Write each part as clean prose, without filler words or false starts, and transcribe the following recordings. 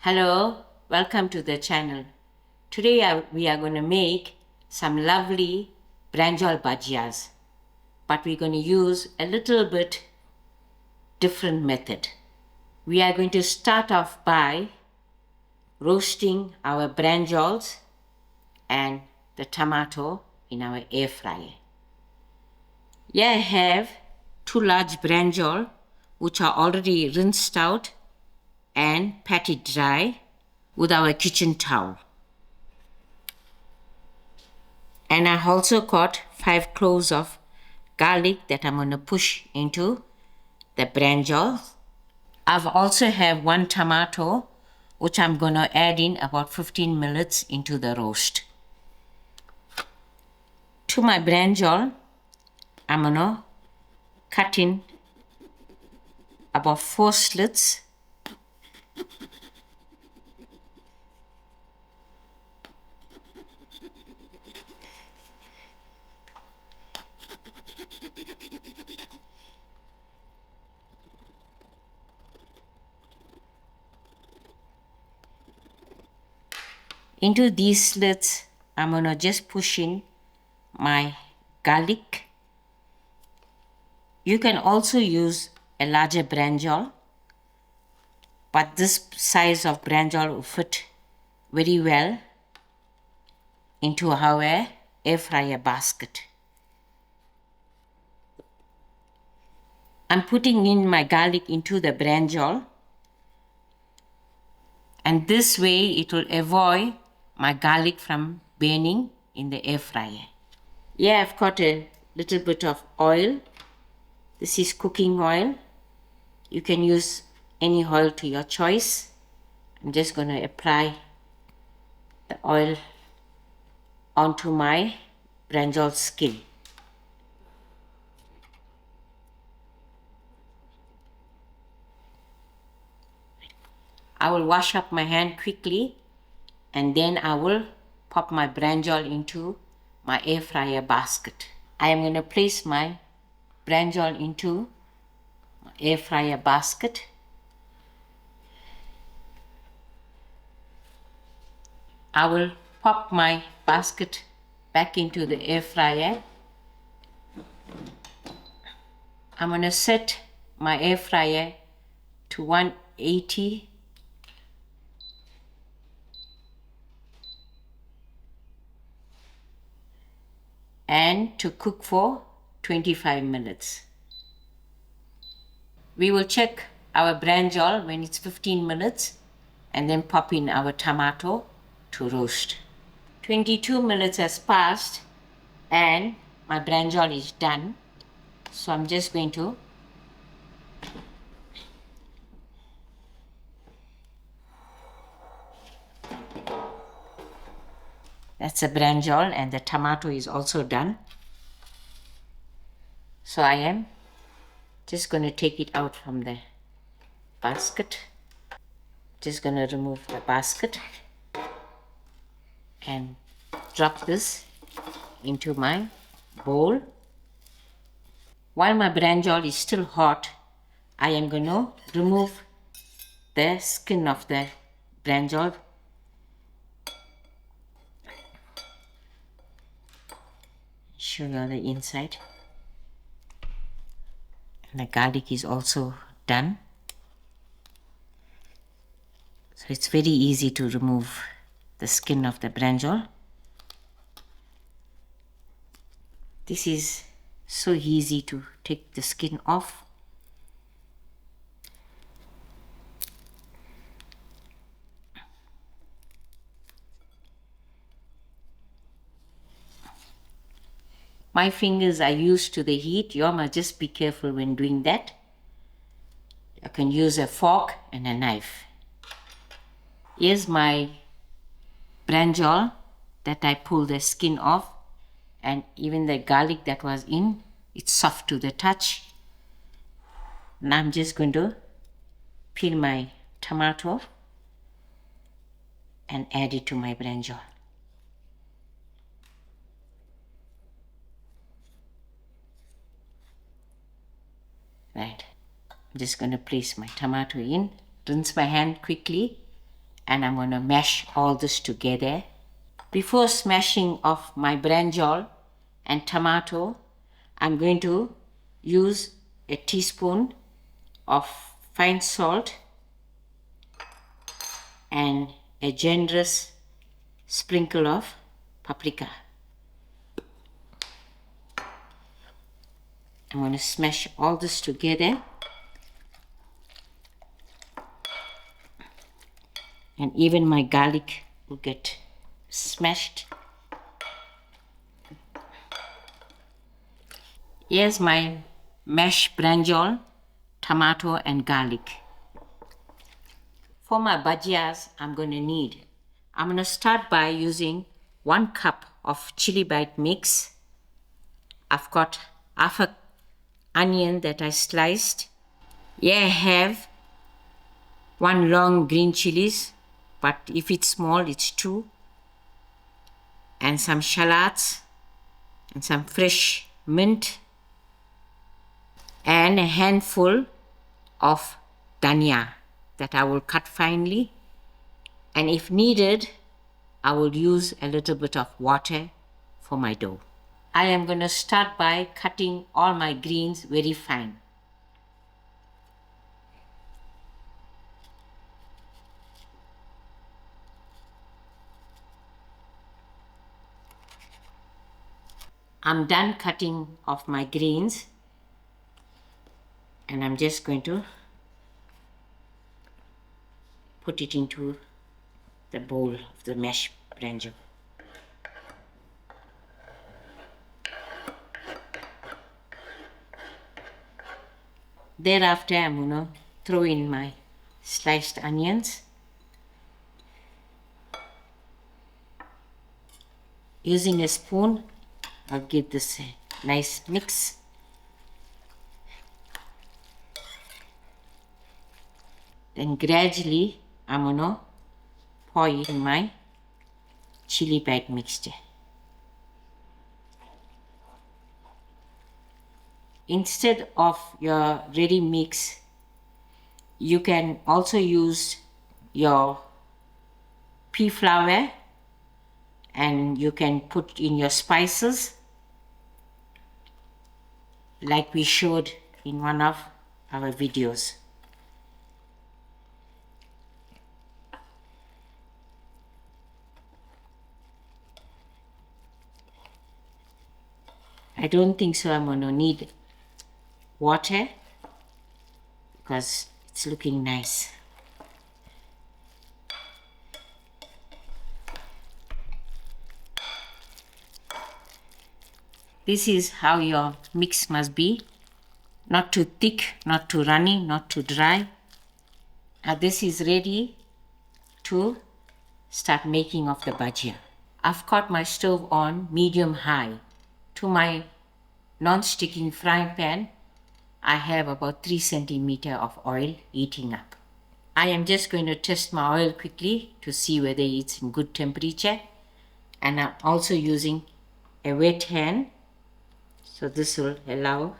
Hello, welcome to the channel. Today we are going to make some lovely Brinjal Bhajias, but we're going to use a little bit different method. We are going to start off by roasting our brinjals and the tomato in our air fryer. Here I have 2 large brinjal which are already rinsed out and patted dry with our kitchen towel. And I also got 5 cloves of garlic that I'm going to push into the brinjals. I've also have 1 tomato which I'm going to add in about 15 minutes into the roast. To my brinjal, I'm going to cut in about 4 slits. Into these slits, I'm going to just push in my garlic. You can also use a larger brinjal, but this size of brinjal will fit very well into our air fryer basket. I'm putting in my garlic into the brinjal, and this way it will avoid my garlic from burning in the air fryer. Yeah, I've got a little bit of oil. This is cooking oil. You can use any oil to your choice. I'm just going to apply the oil onto my brinjal skin. I will wash up my hand quickly and then I will pop my brinjal into my air fryer basket. I am going to place my brinjal into my air fryer basket. I will pop my basket back into the air fryer. I'm going to set my air fryer to 180 and to cook for 25 minutes. We will check our brinjal when it's 15 minutes and then pop in our tomato to roast. 22 minutes has passed and my brinjal is done. So I'm just going to that's the brinjal and the tomato is also done. So I am just going to take it out from the basket. Just going to remove the basket and drop this into my bowl. While my brinjal is still hot, I am going to remove the skin of the brinjal. Show you the inside. And the garlic is also done. So it's very easy to remove the skin of the brinjal. This is so easy to take the skin off. My fingers are used to the heat. You must just be careful when doing that. You can use a fork and a knife. Here's my brinjal that I pulled the skin off, and even the garlic that was in, it's soft to the touch. Now I'm just going to peel my tomato and add it to my brinjal. Right, I'm just going to place my tomato in, rinse my hand quickly, and I'm going to mash all this together. Before smashing of my brinjal and tomato, I'm going to use a teaspoon of fine salt and a generous sprinkle of paprika. I'm going to smash all this together, and even my garlic will get smashed. Here's my mashed brinjal, tomato and garlic. For my bhajias, I'm going to start by using 1 cup of chili bite mix. I've got half a onion that I sliced. Here I have 1 long green chilies, but if it's small, it's 2. And some shallots and some fresh mint and a handful of dhania that I will cut finely, and if needed I will use a little bit of water for my dough. I am going to start by cutting all my greens very fine. I'm done cutting off my greens, and I'm just going to put it into the bowl of the mashed brinjal. Thereafter, I'm going to throw in my sliced onions. Using a spoon, I'll give this a nice mix. Then gradually, I'm going to pour in my chili bite mixture. Instead of your ready mix, you can also use your pea flour, and you can put in your spices like we showed in one of our videos. I don't think so I'm going to need water because it's looking nice. This is how your mix must be. Not too thick, not too runny, not too dry. Now this is ready to start making of the bhajia. I've got my stove on medium high. To my non-sticking frying pan, I have about 3 centimeters of oil heating up. I am just going to test my oil quickly to see whether it's in good temperature, and I'm also using a wet hand, so this will allow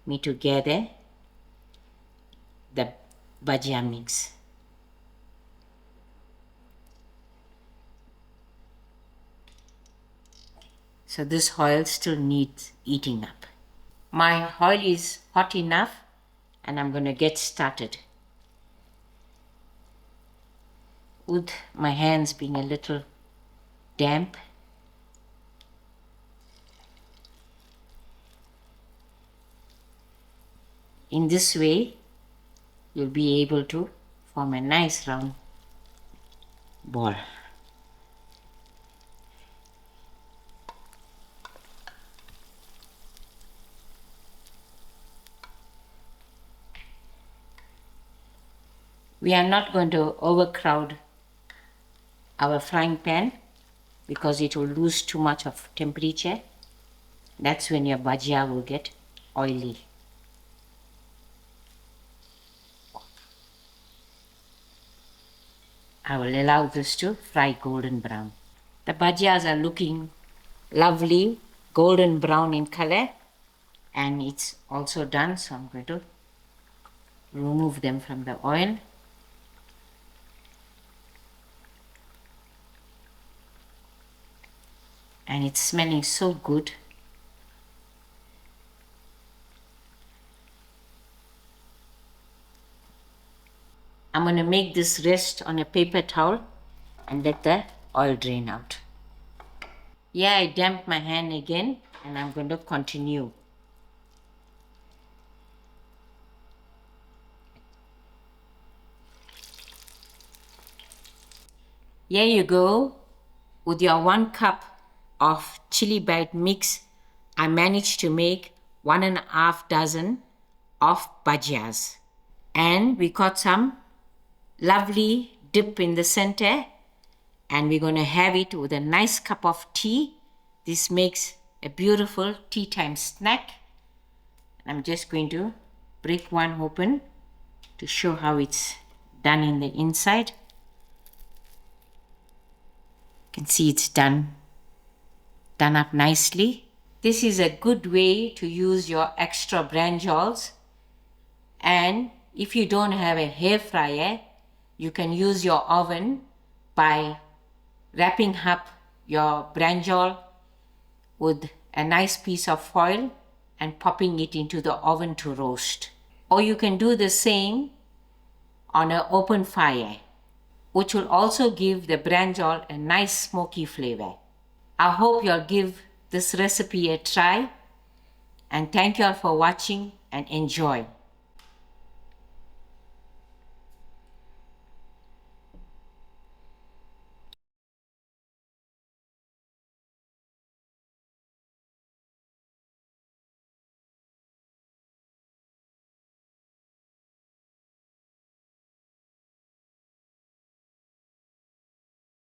me to gather the bhajia mix. So this oil still needs heating up. My oil is hot enough, and I'm going to get started. With my hands being a little damp, in this way you'll be able to form a nice round ball. We are not going to overcrowd our frying pan because it will lose too much of temperature. That's when your bhajia will get oily. I will allow this to fry golden brown. The bhajias are looking lovely, golden brown in color, and it's also done, so I'm going to remove them from the oil. and it's smelling so good. I'm going to make this rest on a paper towel and let the oil drain out. Yeah, I damped my hand again and I'm going to continue. Here you go. With your 1 cup of chili bite mix, I managed to make 1.5 dozen of bhajias. And we got some lovely dip in the center, and we're going to have it with a nice cup of tea. This makes a beautiful tea time snack. I'm just going to break one open to show how it's done in the inside. You can see it's done up nicely. This is a good way to use your extra brinjals, and if you don't have a hair fryer, you can use your oven by wrapping up your brinjal with a nice piece of foil and popping it into the oven to roast. Or you can do the same on an open fire, which will also give the brinjal a nice smoky flavor. I hope you'll give this recipe a try, and thank you all for watching and enjoy.